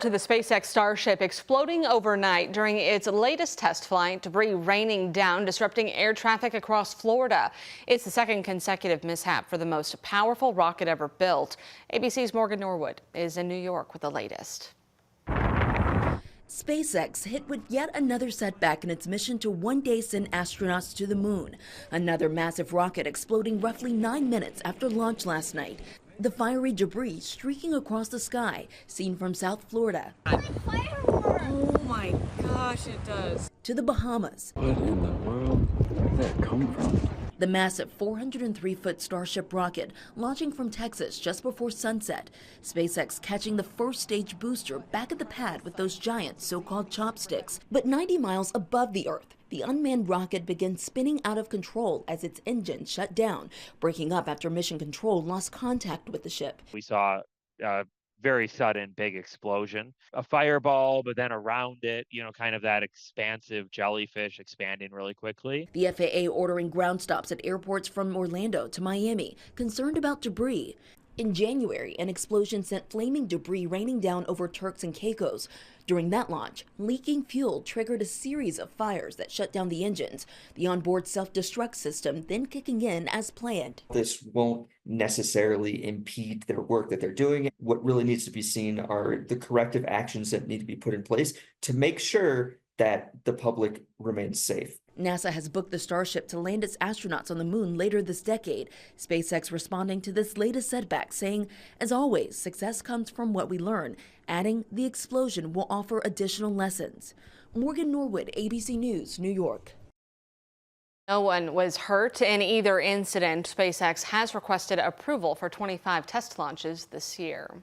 To the SpaceX Starship exploding overnight during its latest test flight, debris raining down, disrupting air traffic across Florida. It's the second consecutive mishap for the most powerful rocket ever built. ABC's Morgan Norwood is in New York with the latest. SpaceX hit with yet another setback in its mission to one day send astronauts to the moon. Another massive rocket exploding roughly 9 minutes after launch last night. The fiery debris streaking across the sky, seen from South Florida. Oh my gosh, it does. To the Bahamas. What in the world? Where did that come from? The massive 403-foot Starship rocket launching from Texas just before sunset. SpaceX catching the first stage booster back at the pad with those giant so-called chopsticks. But 90 miles above the Earth, the unmanned rocket begins spinning out of control as its engine shut down, breaking up after mission control lost contact with the ship. We saw very sudden big explosion, a fireball, but then around it, kind of that expansive jellyfish expanding really quickly. The FAA ordering ground stops at airports from Orlando to Miami, concerned about debris. In January, an explosion sent flaming debris raining down over Turks and Caicos. During that launch, leaking fuel triggered a series of fires that shut down the engines, the onboard self-destruct system then kicking in as planned. This won't necessarily impede their work that they're doing. What really needs to be seen are the corrective actions that need to be put in place to make sure that the public remains safe. NASA has booked the Starship to land its astronauts on the moon later this decade. SpaceX responding to this latest setback, saying, as always, success comes from what we learn, adding the explosion will offer additional lessons. Morgan Norwood, ABC News, New York. No one was hurt in either incident. SpaceX has requested approval for 25 test launches this year.